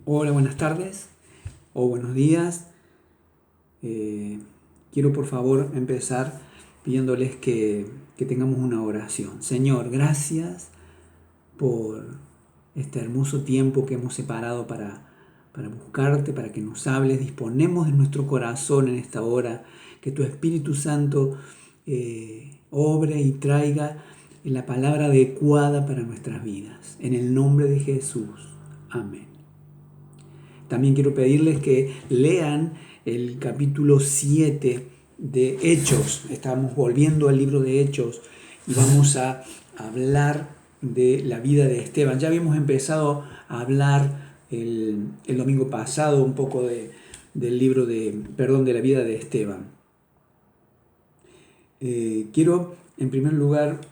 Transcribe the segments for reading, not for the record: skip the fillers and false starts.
Hola, buenas tardes o buenos días. Quiero por favor empezar pidiéndoles que tengamos una oración. Señor, gracias por este hermoso tiempo que hemos separado para buscarte, para que nos hables. Disponemos de nuestro corazón en esta hora, que tu Espíritu Santo obre y traiga la palabra adecuada para nuestras vidas. En el nombre de Jesús. Amén. También quiero pedirles que lean el capítulo 7 de Hechos. Estamos volviendo al libro de Hechos y vamos a hablar de la vida de Esteban. Ya habíamos empezado a hablar el domingo pasado un poco del libro de la vida de Esteban. Quiero en primer lugar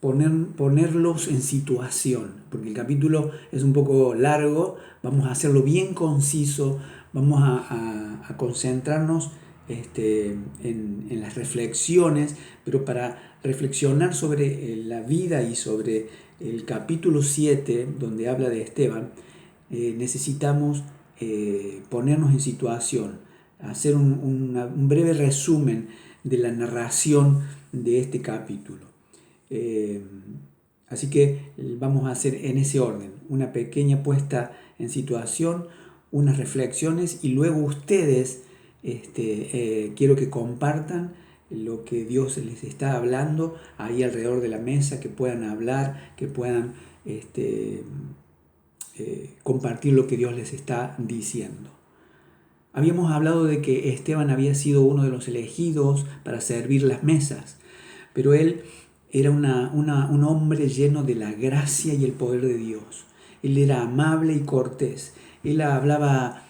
ponerlos en situación, porque el capítulo es un poco largo, vamos a hacerlo bien conciso, vamos a concentrarnos en las reflexiones, pero para reflexionar sobre la vida y sobre el capítulo 7, donde habla de Esteban, necesitamos ponernos en situación, hacer un breve resumen de la narración de este capítulo. Así que vamos a hacer en ese orden una pequeña puesta en situación, unas reflexiones y luego ustedes quiero que compartan lo que Dios les está hablando ahí alrededor de la mesa, que puedan hablar, que puedan compartir lo que Dios les está diciendo. Habíamos hablado de que Esteban había sido uno de los elegidos para servir las mesas, pero él era un hombre lleno de la gracia y el poder de Dios. Él era amable y cortés. Él hablaba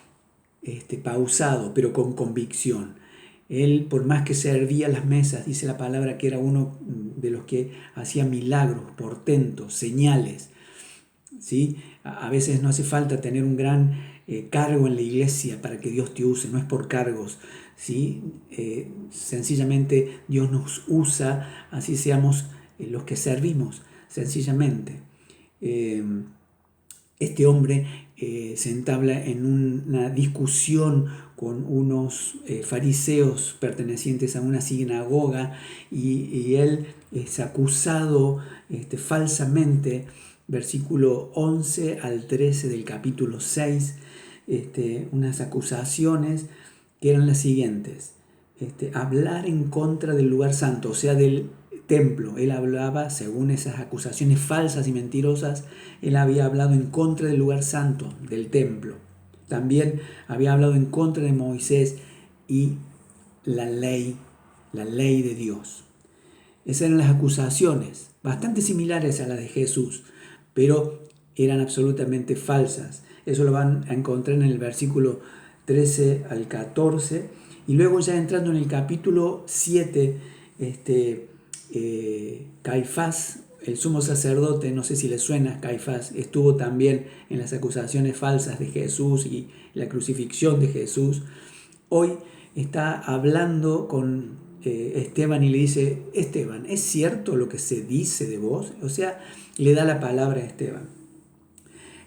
pausado, pero con convicción. Él, por más que servía las mesas, dice la palabra que era uno de los que hacía milagros, portentos, señales. ¿Sí? A veces no hace falta tener un gran cargo en la iglesia para que Dios te use, no es por cargos, ¿sí? Sencillamente Dios nos usa, así seamos los que servimos, sencillamente. Este hombre se entabla en una discusión con unos fariseos pertenecientes a una sinagoga y él es acusado falsamente, versículo 11 al 13 del capítulo 6, unas acusaciones que eran las siguientes. Hablar en contra del lugar santo, o sea, del templo. Él hablaba, según esas acusaciones falsas y mentirosas, él había hablado en contra del lugar santo, del templo. También había hablado en contra de Moisés y la ley de Dios. Esas eran las acusaciones, bastante similares a las de Jesús, pero eran absolutamente falsas. Eso lo van a encontrar en el versículo 13 al 14. Y luego ya entrando en el capítulo 7, Caifás, el sumo sacerdote, no sé si le suena, Caifás estuvo también en las acusaciones falsas de Jesús y la crucifixión de Jesús. Hoy está hablando con Esteban y le dice: Esteban, ¿es cierto lo que se dice de vos? O sea, le da la palabra a Esteban.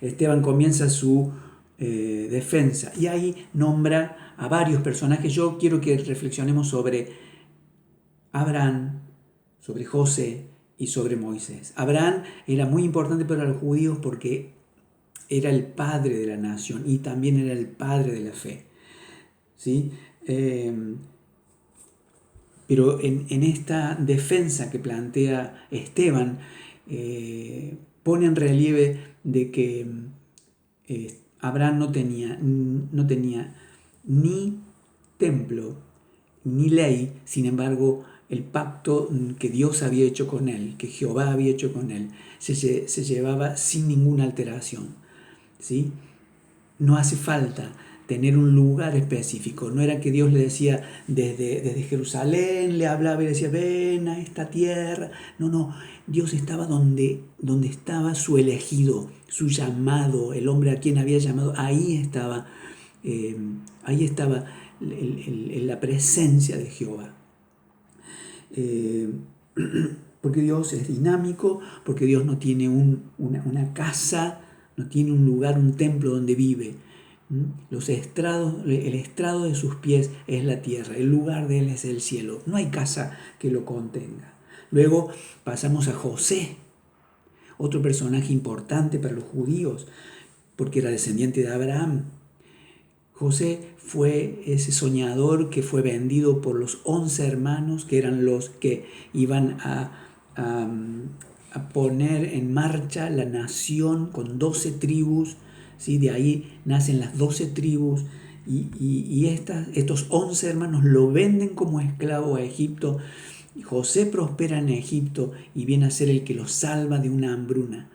Esteban comienza su defensa y ahí nombra a varios personajes. Yo quiero que reflexionemos sobre Abraham, sobre José y sobre Moisés. Abraham era muy importante para los judíos porque era el padre de la nación y también era el padre de la fe. ¿Sí? Pero en esta defensa que plantea Esteban, pone en relieve de que Abraham no tenía ni templo ni ley, sin embargo el pacto que Dios había hecho con él, que Jehová había hecho con él, se llevaba sin ninguna alteración. ¿Sí? No hace falta tener un lugar específico. No era que Dios le decía desde Jerusalén, le hablaba y le decía: ven a esta tierra. No, Dios estaba donde estaba su elegido, su llamado, el hombre a quien había llamado. Ahí estaba la presencia de Jehová. Porque Dios es dinámico, porque Dios no tiene una casa, no tiene un lugar, un templo donde vive. El estrado de sus pies es la tierra, el lugar de él es el cielo. No hay casa que lo contenga. Luego pasamos a José, otro personaje importante para los judíos, porque era descendiente de Abraham. José fue ese soñador que fue vendido por los 11 hermanos, que eran los que iban a poner en marcha la nación con 12 tribus. ¿Sí? De ahí nacen las 12 tribus y estos 11 hermanos lo venden como esclavo a Egipto. José prospera en Egipto y viene a ser el que los salva de una hambruna.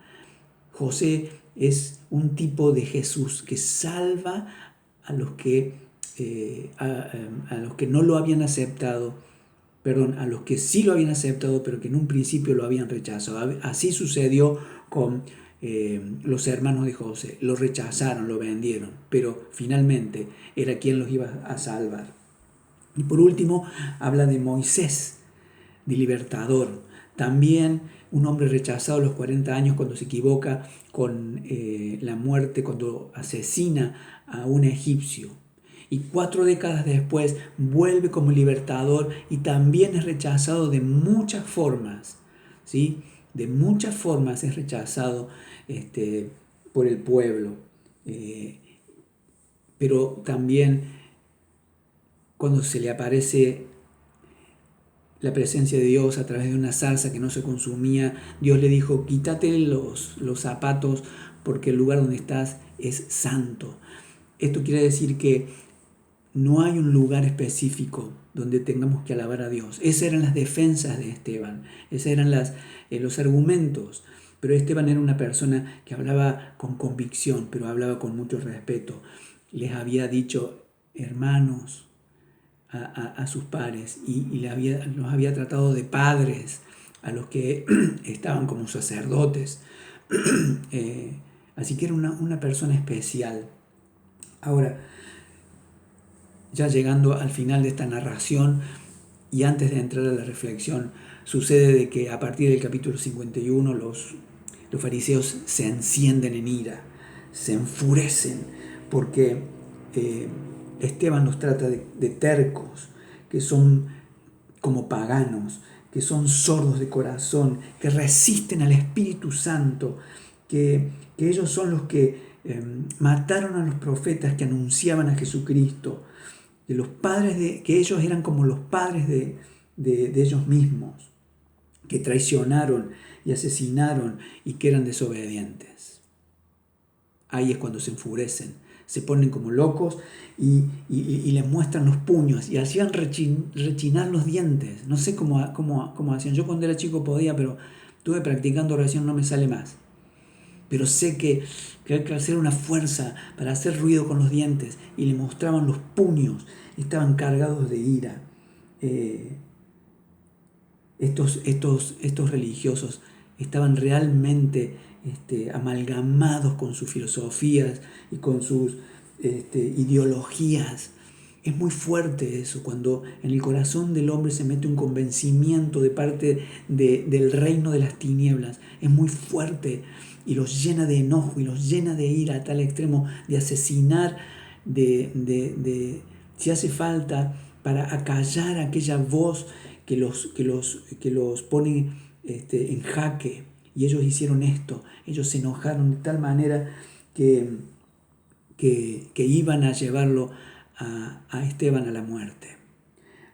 José es un tipo de Jesús que salva a los que, a los que no lo habían aceptado, a los que sí lo habían aceptado, pero que en un principio lo habían rechazado. Así sucedió con los hermanos de José. Lo rechazaron, lo vendieron, pero finalmente era quien los iba a salvar. Y por último, habla de Moisés, de libertador. También un hombre rechazado a los 40 años cuando se equivoca con la muerte, cuando asesina a un egipcio. Y 4 décadas después vuelve como libertador y también es rechazado de muchas formas. ¿Sí? De muchas formas es rechazado por el pueblo. Pero también cuando se le aparece la presencia de Dios a través de una zarza que no se consumía, Dios le dijo: quítate los zapatos porque el lugar donde estás es santo. Esto quiere decir que no hay un lugar específico donde tengamos que alabar a Dios. Esas eran las defensas de Esteban, esos eran los argumentos. Pero Esteban era una persona que hablaba con convicción, pero hablaba con mucho respeto. Les había dicho hermanos a sus pares y los había tratado de padres a los que estaban como sacerdotes. Así que era una persona especial. Ahora, ya llegando al final de esta narración y antes de entrar a la reflexión, sucede de que a partir del capítulo 51 los fariseos se encienden en ira, se enfurecen porque Esteban los trata de tercos, que son como paganos, que son sordos de corazón, que resisten al Espíritu Santo, que ellos son los que mataron a los profetas que anunciaban a Jesucristo, que ellos eran como los padres de ellos mismos, que traicionaron y asesinaron y que eran desobedientes. Ahí es cuando se enfurecen, se ponen como locos y les muestran los puños y hacían rechinar los dientes. No sé cómo hacían. Yo cuando era chico podía, pero estuve practicando oración, no me sale más. Pero sé que hay que hacer una fuerza para hacer ruido con los dientes y le mostraban los puños, estaban cargados de ira. Estos religiosos estaban realmente amalgamados con sus filosofías y con sus ideologías. Es muy fuerte eso, cuando en el corazón del hombre se mete un convencimiento de parte del reino de las tinieblas. Es muy fuerte y los llena de enojo y los llena de ira a tal extremo de asesinar, si hace falta, para acallar aquella voz que los pone en jaque. Y ellos hicieron esto, ellos se enojaron de tal manera que iban a llevarlo a Esteban a la muerte.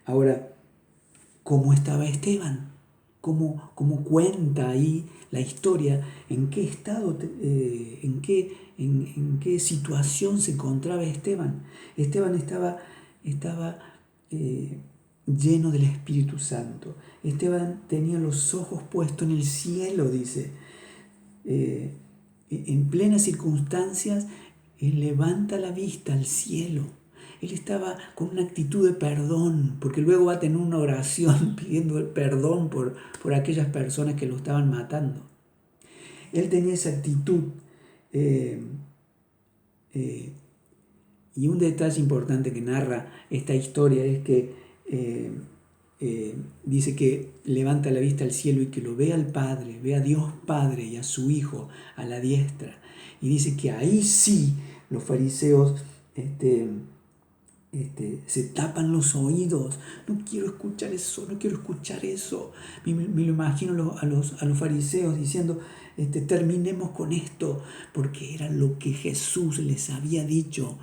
Ahora, ¿cómo estaba Esteban? ¿Cómo cuenta ahí la historia? ¿En qué estado, en qué situación se encontraba Esteban? Esteban estaba lleno del Espíritu Santo. Esteban tenía los ojos puestos en el cielo, dice. En plenas circunstancias, él levanta la vista al cielo. Él estaba con una actitud de perdón, porque luego va a tener una oración pidiendo el perdón por aquellas personas que lo estaban matando. Él tenía esa actitud. Y un detalle importante que narra esta historia es que dice que levanta la vista al cielo y que lo ve al Padre, ve a Dios Padre y a su Hijo a la diestra. Y dice que ahí sí los fariseos se tapan los oídos. No quiero escuchar eso, no quiero escuchar eso. Me lo imagino a los fariseos diciendo, terminemos con esto, porque era lo que Jesús les había dicho.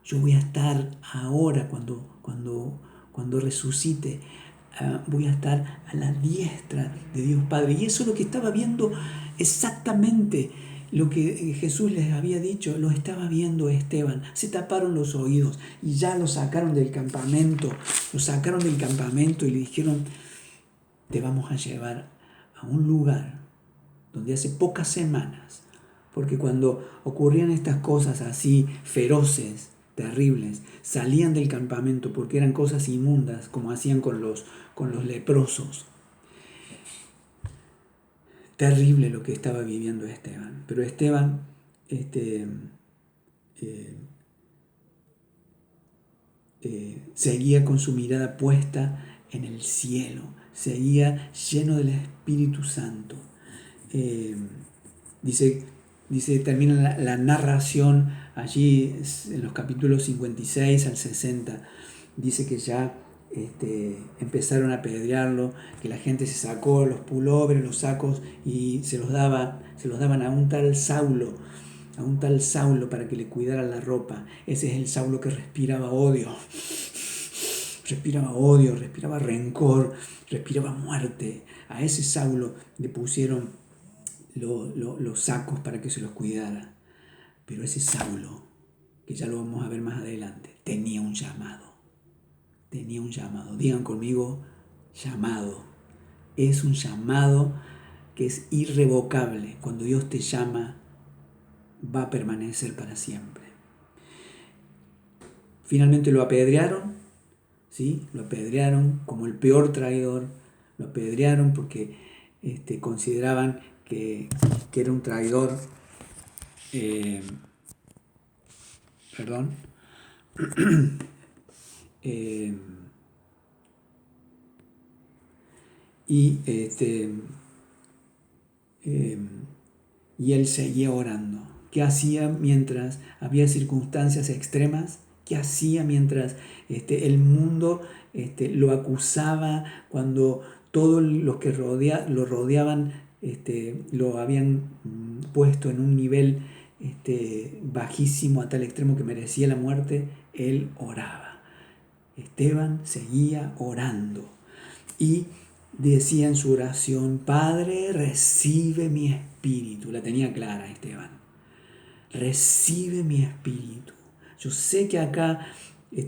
Yo voy a estar ahora cuando resucite. Voy a estar a la diestra de Dios Padre. Y eso es lo que estaba viendo exactamente. Lo que Jesús les había dicho, lo estaba viendo Esteban. Se taparon los oídos y ya lo sacaron del campamento. Lo sacaron del campamento y le dijeron, te vamos a llevar a un lugar donde hace pocas semanas, porque cuando ocurrían estas cosas así feroces, terribles, salían del campamento porque eran cosas inmundas, como hacían con los leprosos. Terrible lo que estaba viviendo Esteban. Pero Esteban seguía con su mirada puesta en el cielo, seguía lleno del Espíritu Santo. Termina la narración allí en los capítulos 56 al 60. Dice que ya empezaron a apedrearlo, que la gente se sacó los pullovers, los sacos y se los daban a un tal Saulo, para que le cuidara la ropa. Ese es el Saulo que respiraba odio, respiraba rencor, respiraba muerte. A ese Saulo le pusieron los sacos para que se los cuidara. Pero ese Saulo, que ya lo vamos a ver más adelante, tenía un llamado. Digan conmigo, llamado. Es un llamado que es irrevocable. Cuando Dios te llama, va a permanecer para siempre. Finalmente lo apedrearon, ¿sí? Lo apedrearon como el peor traidor. Lo apedrearon porque consideraban que era un traidor. Y él seguía orando. ¿Qué hacía mientras había circunstancias extremas? ¿Qué hacía mientras el mundo lo acusaba, cuando todos los que lo rodeaban lo habían puesto en un nivel bajísimo a tal extremo que merecía la muerte? Él oraba. Esteban seguía orando y decía en su oración, Padre, recibe mi espíritu. La tenía clara Esteban. Recibe mi espíritu. Yo sé que acá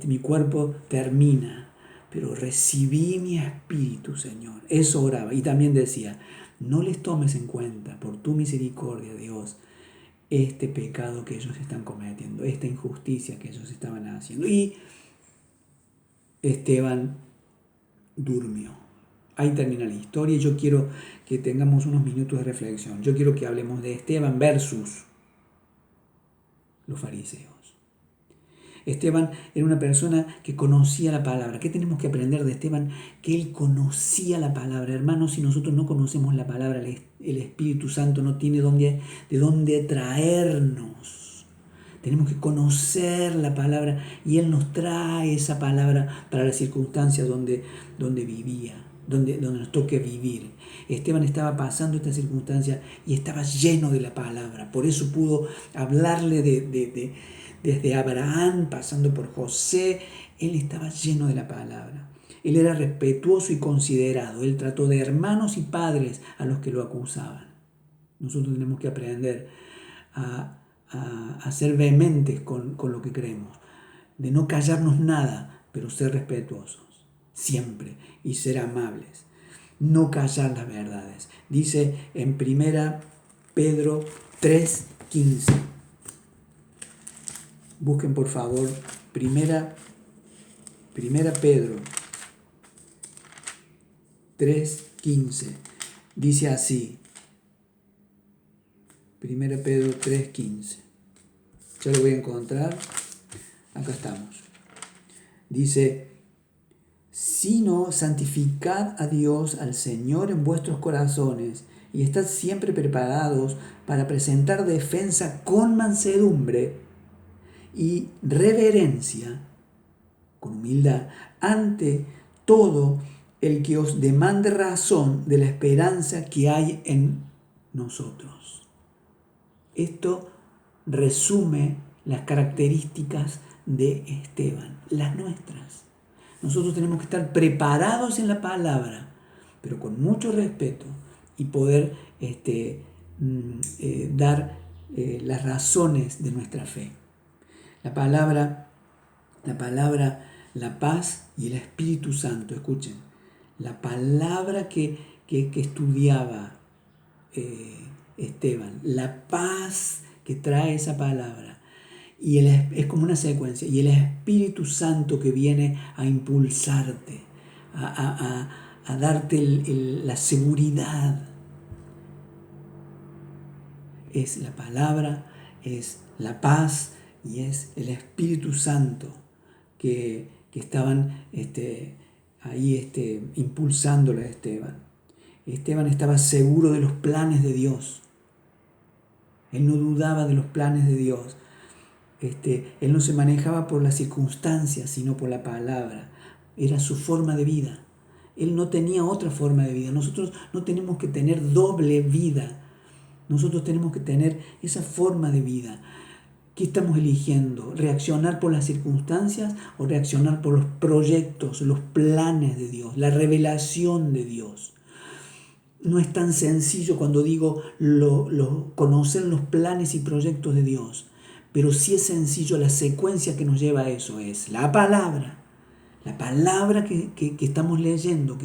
mi cuerpo termina, pero recibí mi espíritu, Señor. Eso oraba. Y también decía, no les tomes en cuenta, por tu misericordia, Dios, este pecado que ellos están cometiendo, esta injusticia que ellos estaban haciendo. Y Esteban durmió. Ahí termina la historia y yo quiero que tengamos unos minutos de reflexión. Yo quiero que hablemos de Esteban versus los fariseos. Esteban era una persona que conocía la palabra. ¿Qué tenemos que aprender de Esteban? Que él conocía la palabra. Hermanos, si nosotros no conocemos la palabra, el Espíritu Santo no tiene de dónde traernos. Tenemos que conocer la palabra y Él nos trae esa palabra para las circunstancias donde vivía, donde nos toque vivir. Esteban estaba pasando esta circunstancia y estaba lleno de la palabra. Por eso pudo hablarle desde Abraham, pasando por José. Él estaba lleno de la palabra. Él era respetuoso y considerado. Él trató de hermanos y padres a los que lo acusaban. Nosotros tenemos que aprender a ser vehementes con lo que creemos, de no callarnos nada, pero ser respetuosos siempre y ser amables, no callar las verdades. Dice en 1 Pedro 3:15. Busquen por favor Primera Pedro 3:15. Dice así. 1 Pedro 3:15. Ya lo voy a encontrar. Acá estamos. Dice, sino santificad a Dios, al Señor en vuestros corazones, y estad siempre preparados para presentar defensa con mansedumbre y reverencia, con humildad, ante todo el que os demande razón de la esperanza que hay en nosotros. Esto resume las características de Esteban, las nuestras. Nosotros tenemos que estar preparados en la palabra, pero con mucho respeto, y poder dar las razones de nuestra fe. La palabra, la paz y el Espíritu Santo, escuchen, la palabra que estudiaba Esteban, la paz que trae esa palabra, y es como una secuencia, y el Espíritu Santo que viene a impulsarte, a darte la seguridad. Es la palabra, es la paz y es el Espíritu Santo que estaban ahí impulsándolo a Esteban. Esteban estaba seguro de los planes de Dios. Él no dudaba de los planes de Dios. Él no se manejaba por las circunstancias, sino por la palabra. Era su forma de vida. Él no tenía otra forma de vida. Nosotros no tenemos que tener doble vida. Nosotros tenemos que tener esa forma de vida. ¿Qué estamos eligiendo? ¿Reaccionar por las circunstancias o reaccionar por los proyectos, los planes de Dios, la revelación de Dios? No es tan sencillo cuando digo conocer los planes y proyectos de Dios, pero sí es sencillo la secuencia que nos lleva a eso, es la palabra que estamos leyendo,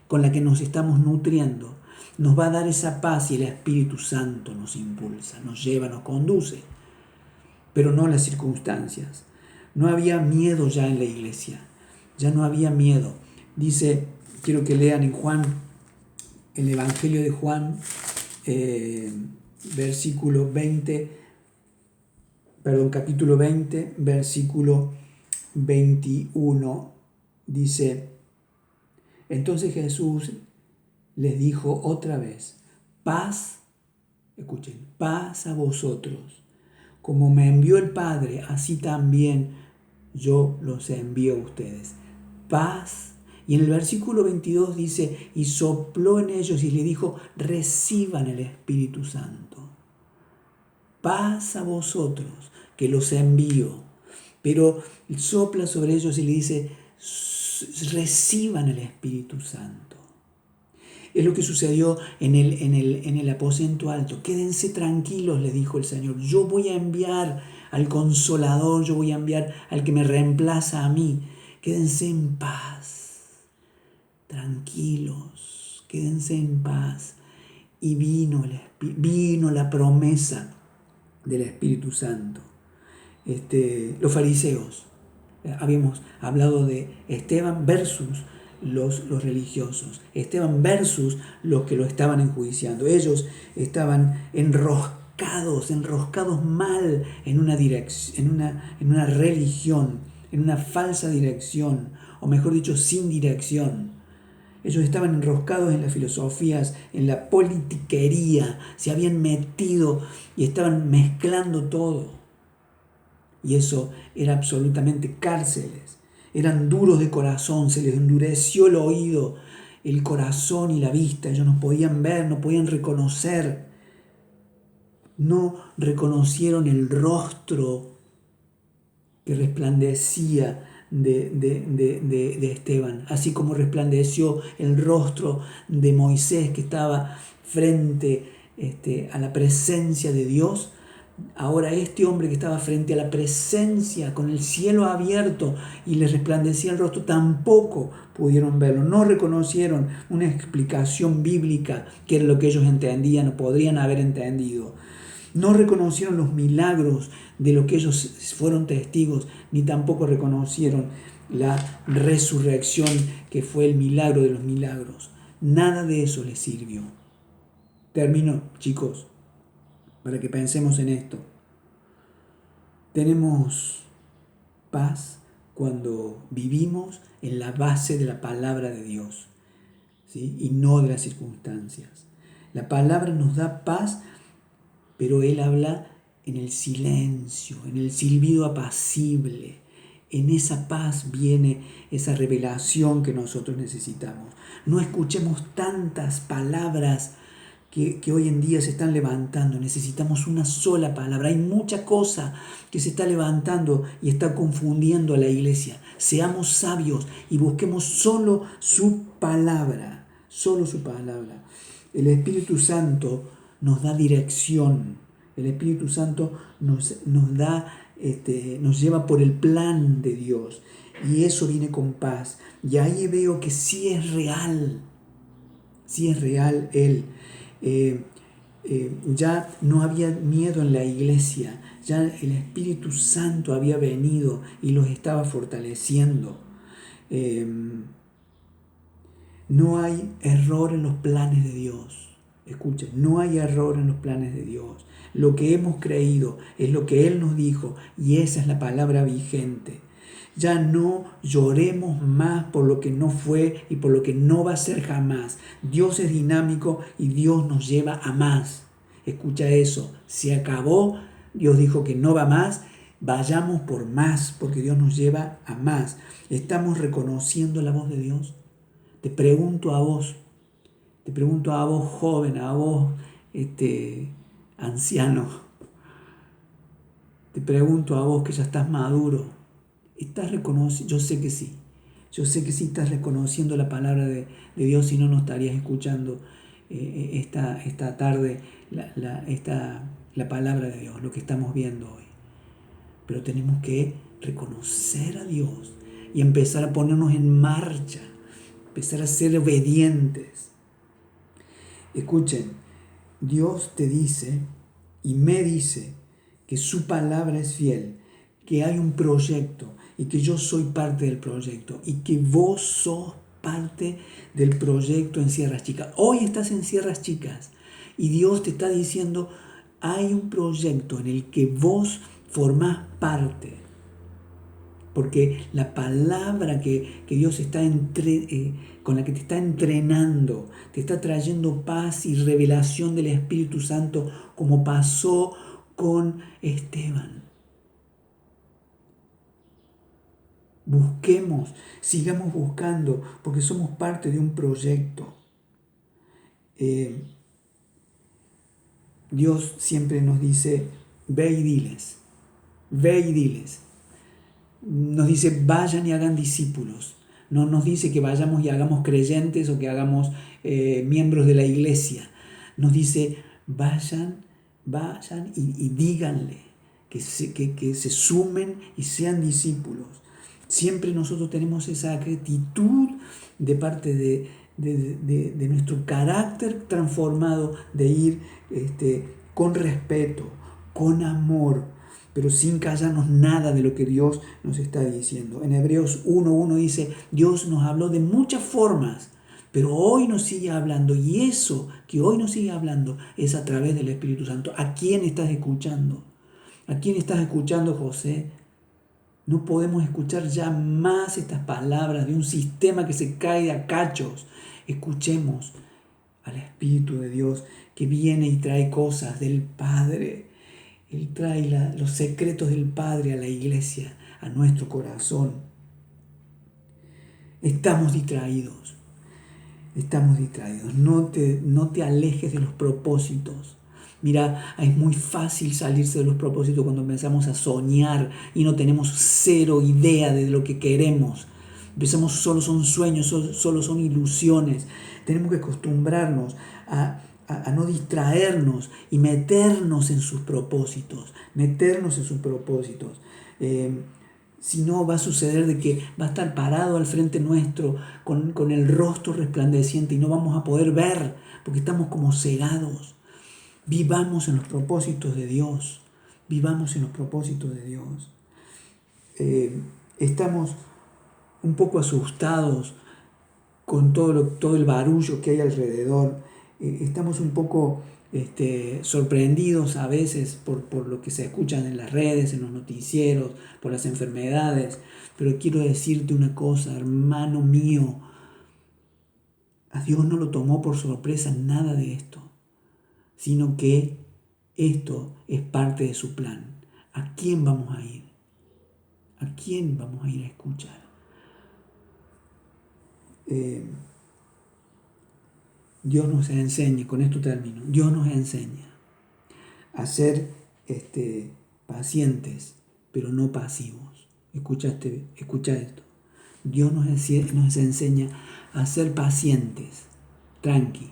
con la que nos estamos nutriendo, nos va a dar esa paz, y el Espíritu Santo nos impulsa, nos lleva, nos conduce, pero no las circunstancias. No había miedo ya en la iglesia, ya no había miedo. Dice, quiero que lean en Juan, el Evangelio de Juan, capítulo 20, versículo 21, dice: entonces Jesús les dijo otra vez: paz, escuchen, paz a vosotros. Como me envió el Padre, así también yo los envío a ustedes. Paz. Y en el versículo 22 dice: y sopló en ellos y le dijo: reciban el Espíritu Santo. Paz a vosotros, que los envío. Pero sopla sobre ellos y le dice: reciban el Espíritu Santo. Es lo que sucedió en el aposento alto. Quédense tranquilos, le dijo el Señor. Yo voy a enviar al Consolador, yo voy a enviar al que me reemplaza a mí. Quédense en paz, tranquilos, quédense en paz. Y vino la promesa del Espíritu Santo. Los fariseos, habíamos hablado de Esteban versus los religiosos, Esteban versus los que lo estaban enjuiciando. Ellos estaban enroscados mal en una dirección, en una religión, en una falsa dirección, o mejor dicho, sin dirección. Ellos estaban enroscados en las filosofías, en la politiquería, se habían metido y estaban mezclando todo. Y eso era absolutamente cárceles. Eran duros de corazón, se les endureció el oído, el corazón y la vista. Ellos no podían ver, no podían reconocer. No reconocieron el rostro que resplandecía de Esteban, así como resplandeció el rostro de Moisés, que estaba frente a la presencia de Dios. Ahora este hombre que estaba frente a la presencia, con el cielo abierto y le resplandecía el rostro, tampoco pudieron verlo, no reconocieron una explicación bíblica que era lo que ellos entendían o podrían haber entendido. No reconocieron los milagros de lo que ellos fueron testigos, ni tampoco reconocieron la resurrección, que fue el milagro de los milagros. Nada de eso les sirvió. Termino, chicos, para que pensemos en esto. Tenemos paz cuando vivimos en la base de la palabra de Dios, ¿sí? Y no de las circunstancias. La palabra nos da paz, pero Él habla en el silencio, en el silbido apacible. En esa paz viene esa revelación que nosotros necesitamos. No escuchemos tantas palabras que hoy en día se están levantando. Necesitamos una sola palabra. Hay mucha cosa que se está levantando y está confundiendo a la iglesia. Seamos sabios y busquemos solo su palabra. Solo su palabra. El Espíritu Santo nos da dirección. El Espíritu Santo nos lleva por el plan de Dios. Y eso viene con paz. Y ahí veo que sí es real. Sí es real Él. Ya no había miedo en la iglesia, ya el Espíritu Santo había venido y los estaba fortaleciendo. No hay error en los planes de Dios. Escuchen, no hay error en los planes de Dios. Lo que hemos creído es lo que Él nos dijo y esa es la palabra vigente. Ya no lloremos más por lo que no fue y por lo que no va a ser jamás. Dios es dinámico y Dios nos lleva a más. Escucha eso, se acabó, Dios dijo que no va más, vayamos por más porque Dios nos lleva a más. ¿Estamos reconociendo la voz de Dios? Te pregunto a vos joven, a vos anciano, te pregunto a vos que ya estás maduro. ¿Estás reconociendo? Yo sé que sí. Yo sé que sí estás reconociendo la palabra de Dios, si no, no estarías escuchando esta tarde la palabra de Dios, lo que estamos viendo hoy. Pero tenemos que reconocer a Dios y empezar a ponernos en marcha, empezar a ser obedientes. Escuchen, Dios te dice y me dice que su palabra es fiel, que hay un proyecto y que yo soy parte del proyecto y que vos sos parte del proyecto en Sierras Chicas. Hoy estás en Sierras Chicas y Dios te está diciendo, hay un proyecto en el que vos formás parte. Porque la palabra que Dios está con la que te está entrenando, te está trayendo paz y revelación del Espíritu Santo como pasó con Esteban. Busquemos, sigamos buscando, porque somos parte de un proyecto. Dios siempre nos dice, ve y diles, ve y diles. Nos dice, vayan y hagan discípulos. No nos dice que vayamos y hagamos creyentes o que hagamos miembros de la iglesia. Nos dice, vayan y díganle que se sumen y sean discípulos. Siempre nosotros tenemos esa actitud de parte de nuestro carácter transformado, de ir con respeto, con amor, pero sin callarnos nada de lo que Dios nos está diciendo. En Hebreos 1:1 dice, Dios nos habló de muchas formas, pero hoy nos sigue hablando, y eso que hoy nos sigue hablando es a través del Espíritu Santo. ¿A quién estás escuchando? ¿A quién estás escuchando, José? No podemos escuchar ya más estas palabras de un sistema que se cae a cachos. Escuchemos al Espíritu de Dios que viene y trae cosas del Padre. Él trae los secretos del Padre a la iglesia, a nuestro corazón. Estamos distraídos. No te alejes de los propósitos. Mira, es muy fácil salirse de los propósitos cuando empezamos a soñar y no tenemos cero idea de lo que queremos. Empezamos, solo son sueños, solo son ilusiones. Tenemos que acostumbrarnos a no distraernos y meternos en sus propósitos. Si no, va a suceder de que va a estar parado al frente nuestro con el rostro resplandeciente y no vamos a poder ver porque estamos como cegados. Vivamos en los propósitos de Dios. Estamos un poco asustados con todo el barullo que hay alrededor. Estamos un poco sorprendidos a veces por lo que se escuchan en las redes, en los noticieros, por las enfermedades. Pero quiero decirte una cosa, hermano mío, a Dios no lo tomó por sorpresa nada de esto, sino que esto es parte de su plan. ¿A quién vamos a ir? ¿A quién vamos a ir a escuchar? Dios nos enseña, con esto termino, Dios nos enseña a ser pacientes, pero no pasivos. Escucha esto. Dios nos enseña a ser pacientes, tranqui,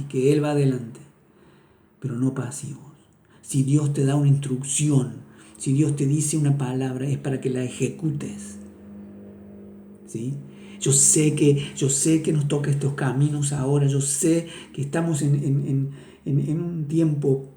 que Él va adelante, pero no pasivos. Si Dios te da una instrucción, si Dios te dice una palabra, es para que la ejecutes. ¿Sí? Yo sé que nos toca estos caminos ahora, yo sé que estamos en un tiempo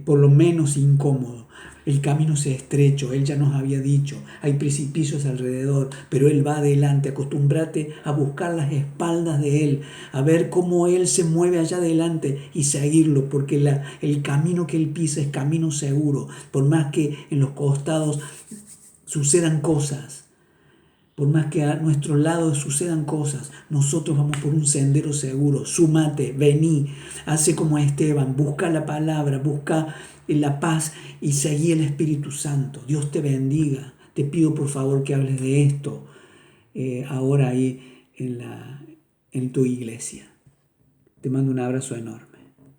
por lo menos incómodo. El camino se estrecho, Él ya nos había dicho, hay precipicios alrededor, pero Él va adelante. Acostúmbrate a buscar las espaldas de Él, a ver cómo Él se mueve allá adelante y seguirlo, porque el camino que Él pisa es camino seguro, por más que en los costados sucedan cosas. Por más que a nuestro lado sucedan cosas, nosotros vamos por un sendero seguro. Súmate, vení, hace como Esteban, busca la palabra, busca la paz y seguí el Espíritu Santo. Dios te bendiga. Te pido por favor que hables de esto ahora ahí en tu iglesia. Te mando un abrazo enorme.